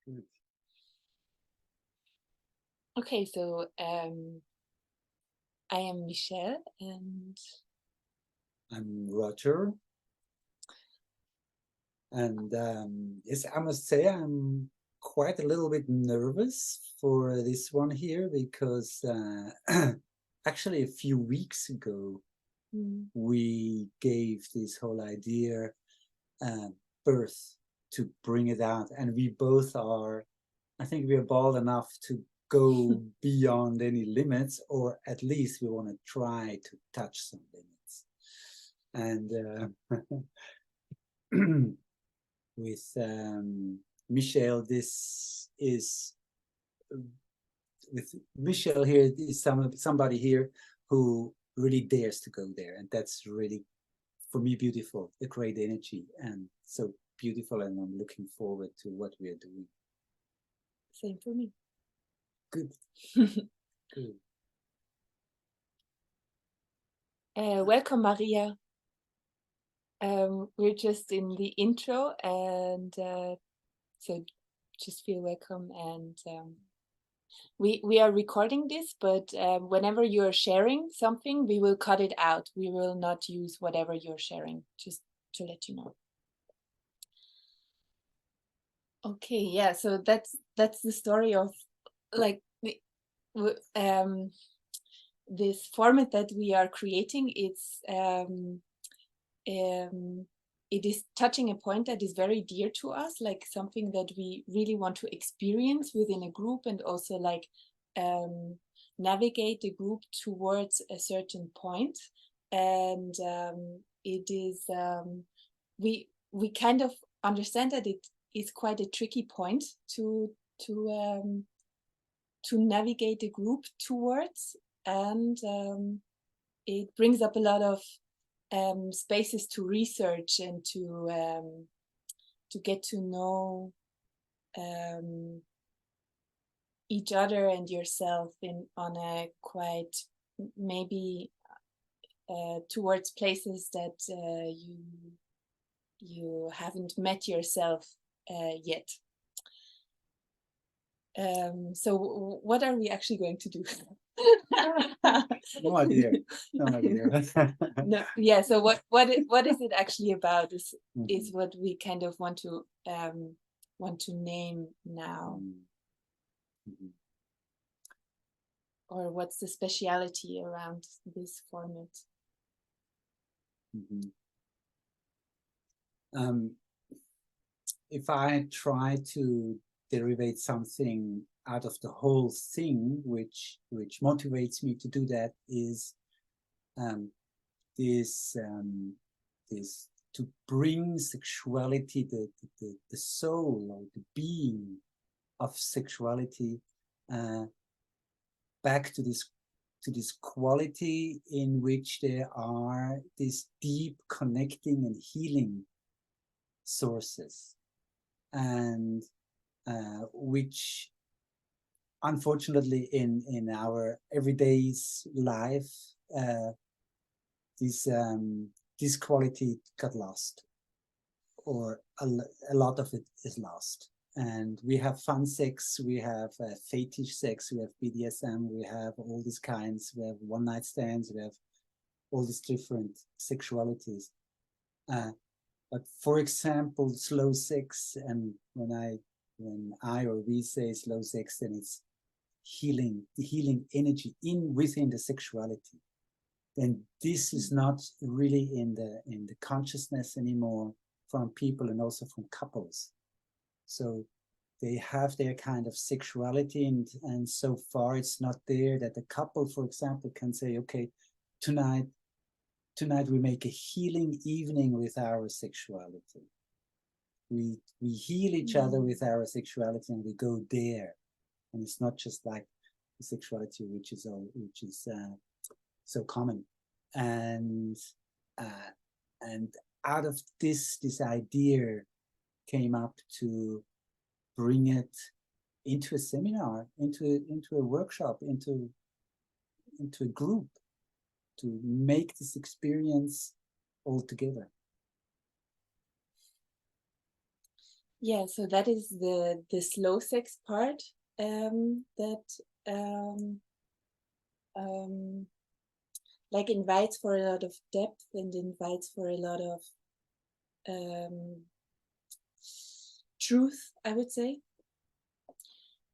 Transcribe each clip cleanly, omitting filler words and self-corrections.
Good. Okay, so I am Michelle, and I'm Roger, and yes, I must say I'm quite a little bit nervous for this one here because actually a few weeks ago we gave this whole idea uh, birth to bring it out, and we both are, I think we are bold enough to go beyond any limits, or at least we want to try to touch some limits. And with Michelle, this is with Michelle here is somebody here who really dares to go there, and that's really for me beautiful, a great energy, and so beautiful, and I'm looking forward to what we are doing. same for me. Good. Good. Welcome, Maria. We're just in the intro, and so just feel welcome. And we are recording this, but whenever you're sharing something, we will cut it out. We will not use whatever you're sharing, just to let you know. Okay, yeah. So that's the story of like this format that we are creating. It is touching a point that is very dear to us, like something that we really want to experience within a group, and also like navigate the group towards a certain point. And it is we kind of understand that it is quite a tricky point to navigate the group towards, and it brings up a lot of spaces to research and to get to know each other and yourself on a quite maybe towards places that you haven't met yourself yet. So what are we actually going to do? No idea. No idea. No, yeah. So what is it actually about? Is what we kind of want to name now, or what's the speciality around this format? If I try to derivate something out of the whole thing, which motivates me to do that, is this to bring sexuality, the soul or the being of sexuality, back to this quality in which there are these deep connecting and healing sources, and which unfortunately in our everyday life, this quality got lost, or a lot of it is lost. And we have fun sex, we have fetish sex, we have BDSM, we have all these kinds, we have one night stands, we have all these different sexualities. But for example, slow sex, and when I or we say slow sex, then it's healing, the healing energy within the sexuality. Then this is not really in the consciousness anymore from people, and also from couples. So they have their kind of sexuality, and so far it's not there that the couple, for example, can say, okay, tonight we make a healing evening with our sexuality. We heal each other with our sexuality, and we go there. And it's not just like the sexuality which is so common. And out of this idea came up to bring it into a seminar, into a workshop, into a group, to make this experience all together. Yeah, so that is the slow sex part, that um, um, like invites for a lot of depth and invites for a lot of um, truth, I would say.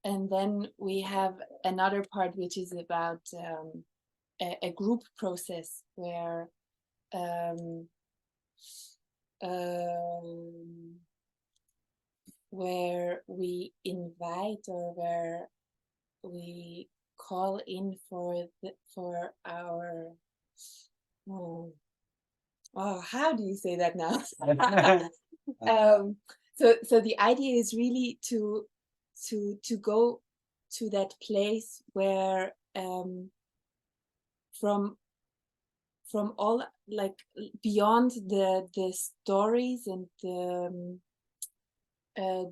And then we have another part which is about a group process where um, um, where we invite, or where we call in for our oh, oh, how do you say that now? So the idea is really to go to that place where from all, like, beyond the stories and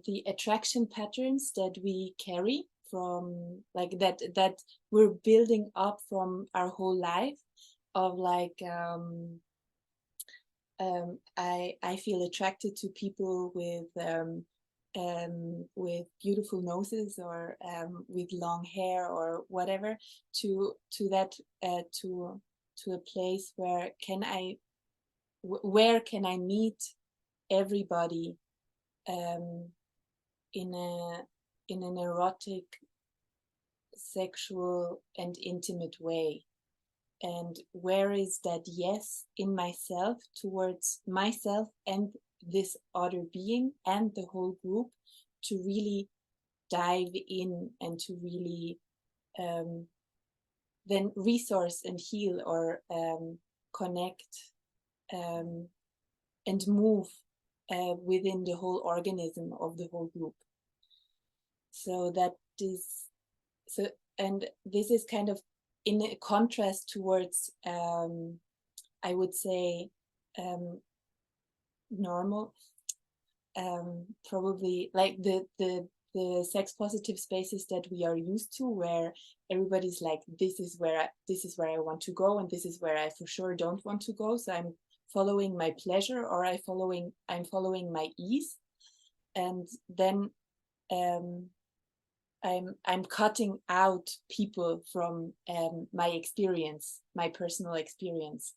the attraction patterns that we carry from, like, that we're building up from our whole life, of like I feel attracted to people with beautiful noses, or with long hair, or whatever, to that to a place where where can I meet everybody um, in an erotic, sexual, and intimate way. And where is that yes in myself, towards myself and this other being and the whole group, to really dive in and to really then resource and heal, or connect and move within the whole organism of the whole group. So that is so, and this is kind of in a contrast towards I would say normal, probably like the sex positive spaces that we are used to, where everybody's like, this is where I want to go, and this is where I for sure don't want to go, so I'm following my pleasure, or I'm following my ease. And then I'm cutting out people from my experience, my personal experience.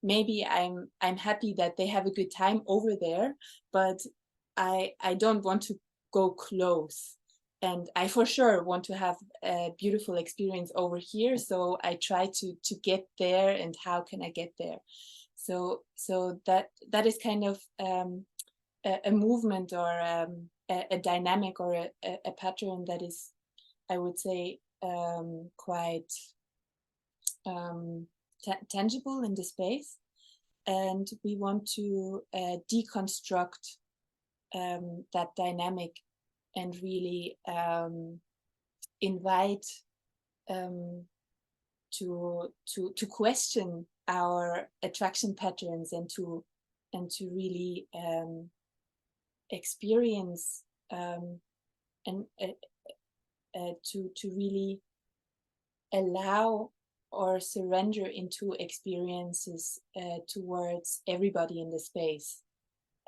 Maybe I'm happy that they have a good time over there, but I don't want to go close, and I for sure want to have a beautiful experience over here. So I try to get there, and how can I get there? So that is kind of a movement, or a dynamic, or a pattern that is, I would say, quite tangible in the space. And we want to deconstruct that dynamic, and really invite to question our attraction patterns, and to really experience and to really allow or surrender into experiences towards everybody in the space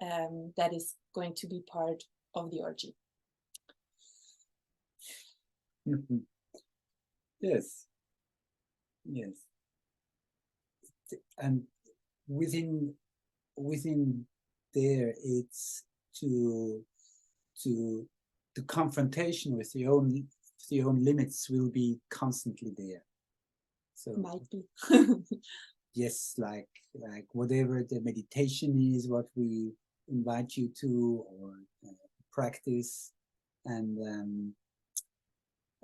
that is going to be part of the orgy. Yes, yes, and within there, it's to the confrontation with the own limits will be constantly there. So might be. yes, like whatever the meditation is, what we invite you to, or practice, and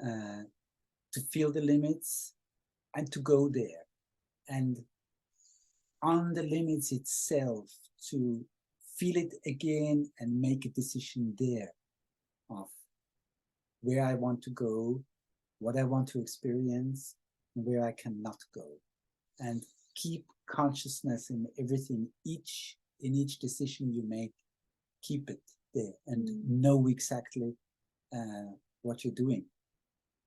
to feel the limits and to go there, and on the limits itself to feel it again and make a decision there of where I want to go, what I want to experience, and where I cannot go, and keep consciousness in everything, in each decision you make, keep it there and know exactly what you're doing.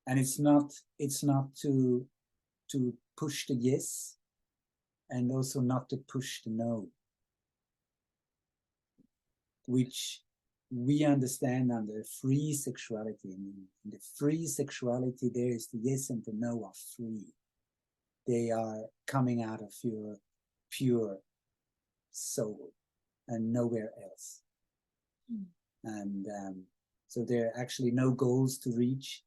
And it's not to push the yes, and also not to push the no, which we understand under free sexuality. In the free sexuality, there is the yes and the no are free. They are coming out of your pure soul and nowhere else. And so there are actually no goals to reach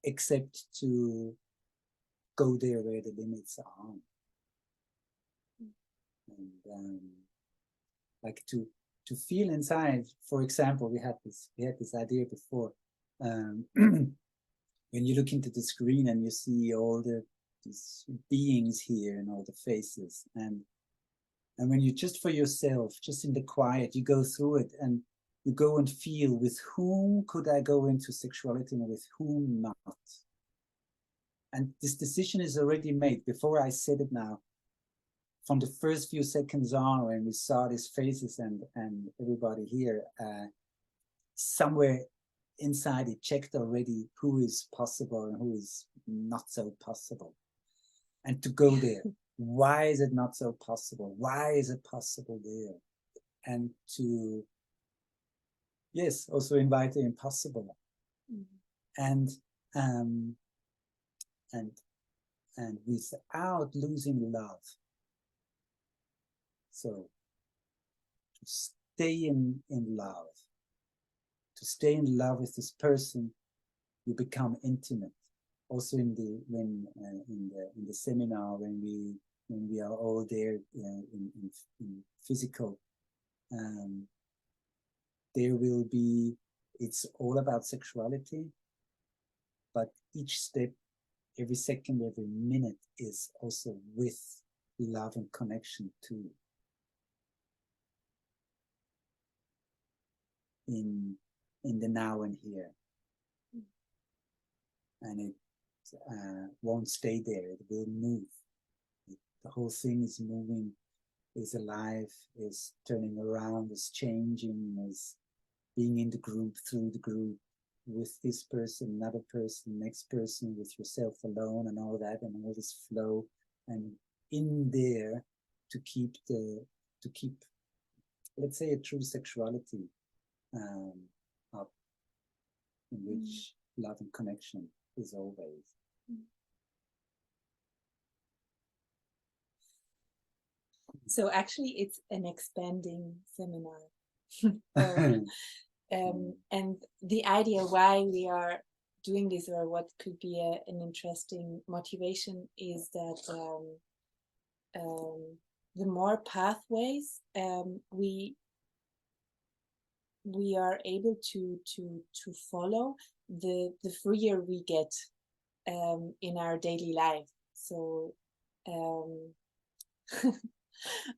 except to go there where the limits are. And like to feel inside. For example, we had this idea before. When you look into the screen and you see all these beings here and all the faces, and when you just for yourself, just in the quiet, you go through it and you go and feel with whom could I go into sexuality and with whom not. And this decision is already made before I said it now. From the first few seconds on, when we saw these faces and everybody here, somewhere inside it checked already who is possible and who is not so possible. And to go there, why is it not so possible? Why is it possible there? And to, yes, also invite the impossible. And without losing love. So to stay in love, to stay in love with this person, you become intimate. Also in the seminar, when we are all there in physical, there will be, it's all about sexuality, but each step, every second, every minute is also with love and connection too. In the now and here. And it won't stay there, it will move. The whole thing is moving, is alive, is turning around, is changing, is being in the group, through the group, with this person, another person, next person, with yourself alone and all that, and all this flow. And in there to keep let's say a true sexuality up, in which love and connection is always. So actually it's an expanding seminar. And the idea why we are doing this, or what could be an interesting motivation, is that the more pathways we are able to follow, the freer we get in our daily life. So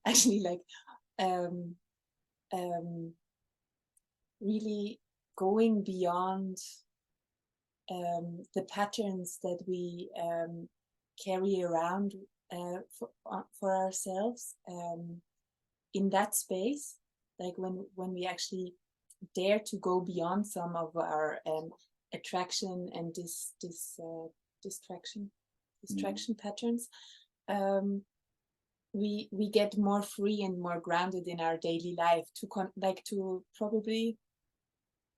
actually, like really going beyond the patterns that we carry around for ourselves in that space, like when we actually dare to go beyond some of our attraction and distraction patterns, we get more free and more grounded in our daily life, to probably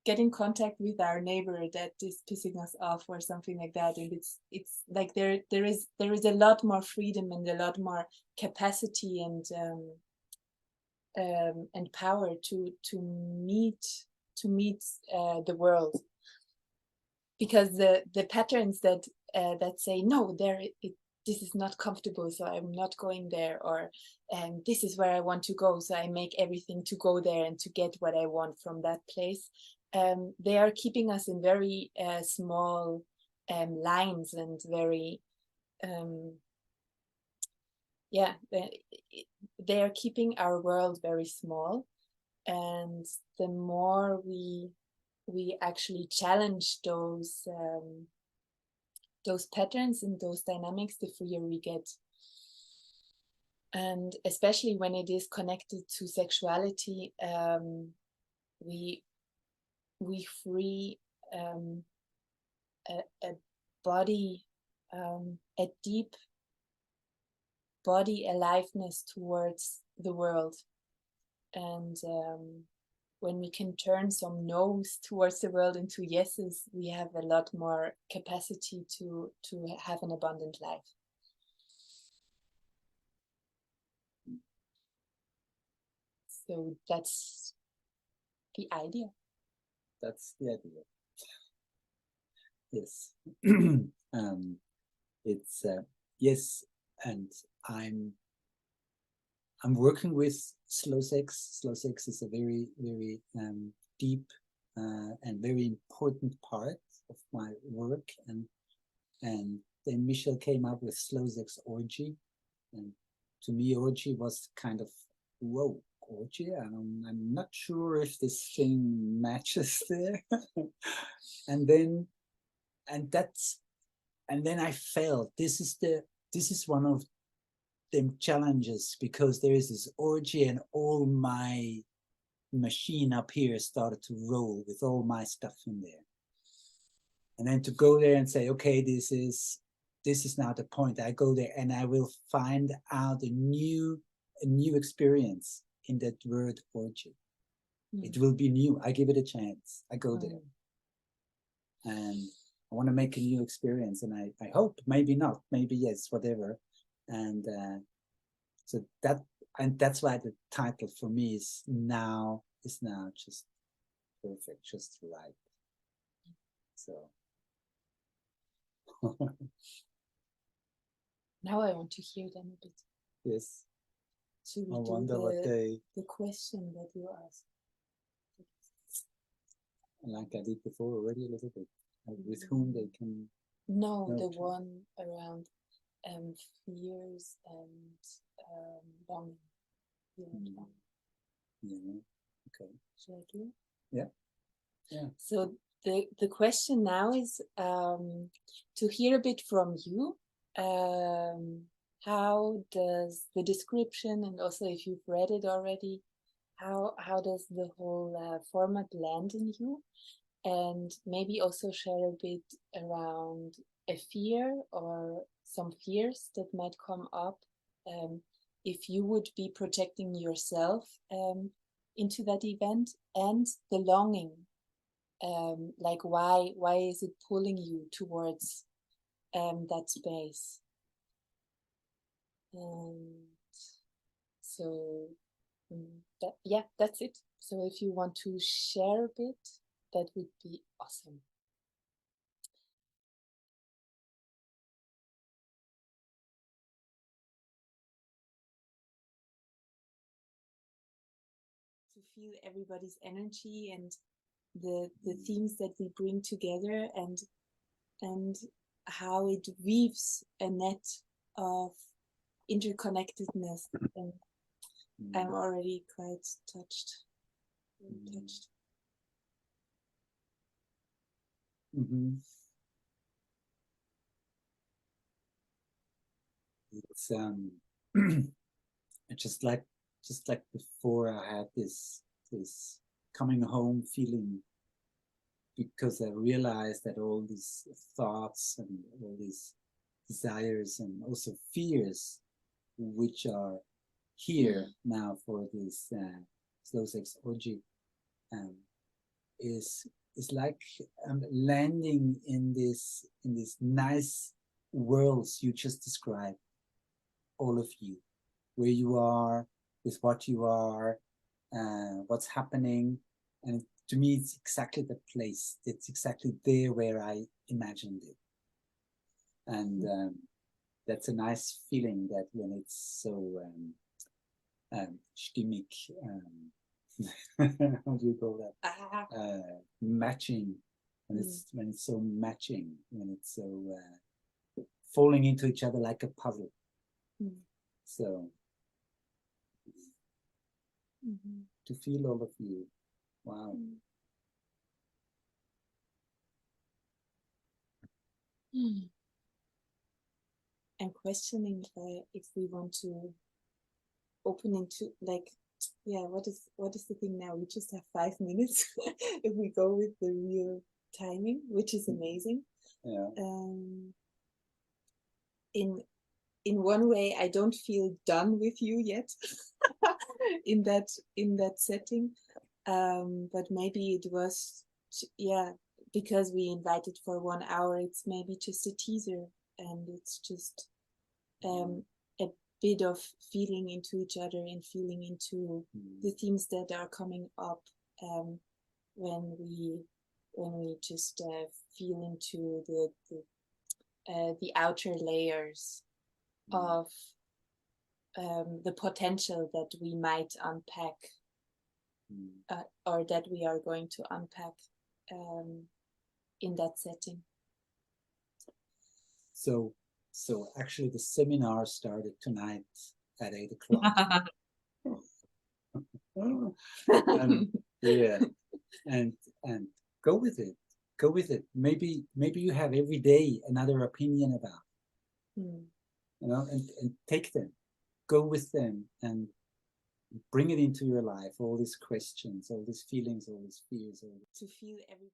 get in contact with our neighbor that is pissing us off or something like that. And it's like there is a lot more freedom and a lot more capacity and power to meet the world, because the patterns that say no, this is not comfortable, so I'm not going there, or this is where I want to go, so I make everything to go there and to get what I want from that place. They are keeping us in very small lines, and very they are keeping our world very small. And the more we actually challenge those patterns and those dynamics, the freer we get. And especially when it is connected to sexuality, we free a body, a deep body aliveness towards the world. And when we can turn some no's towards the world into yeses, we have a lot more capacity to have an abundant life. So that's the idea. That's the idea. Yes. It's yes, and I'm working with slow sex. Slow sex is a very, very deep and very important part of my work, and then Michelle came up with slow sex orgy, and to me orgy was kind of, whoa, orgy, I'm not sure if this thing matches there. and then I felt this is one of them challenges, because there is this orgy and all my machine up here started to roll with all my stuff in there. And then to go there and say, okay, this is now the point. I go there and I will find out a new experience in that word orgy. It will be new. I give it a chance. I go there. And I want to make a new experience. And I hope, maybe not, maybe yes, whatever. And so that's why the title for me is now just perfect, just right. So now I want to hear them a bit. yes. Should we I do wonder what the question that you asked? Like I did before already a little bit. With whom they can. No, the one around fears and longing. Yeah. Okay. Should I do? Yeah. Yeah. So the question now is to hear a bit from you. How does the description, and also if you've read it already, how does the whole format land in you? And maybe also share a bit around a fear or some fears that might come up if you would be projecting yourself into that event, and the longing, like why is it pulling you towards that space? So that's it. So if you want to share a bit, that would be awesome. To feel everybody's energy and the themes that we bring together, and how it weaves a net of interconnectedness. And I'm already quite touched. It's just like before, I had this coming home feeling, because I realized that all these thoughts and all these desires and also fears, which are here now for this slow sex orgy, is like landing in this nice worlds you just described, all of you, where you are, with what you are, what's happening. And to me, it's exactly the place. It's exactly there where I imagined it. And that's a nice feeling, that when it's so stimmig, how do you call that? Matching. When it's so matching, when it's so falling into each other like a puzzle. So to feel all of you, wow. I'm questioning if we want to open into, like, what is the thing now? We just have 5 minutes if we go with the real timing, which is amazing. Yeah. In one way, I don't feel done with you yet in that setting, but maybe it was, yeah, because we invited for 1 hour, it's maybe just a teaser, and it's just a bit of feeling into each other and feeling into the themes that are coming up when we just feel into the outer layers of the potential that we might unpack or that we are going to unpack in that setting. So actually the seminar started tonight at 8 o'clock. Yeah, and go with it. Go with it. Maybe you have every day another opinion about, you know, and take them, go with them, and bring it into your life. All these questions, all these feelings, all these fears. To feel every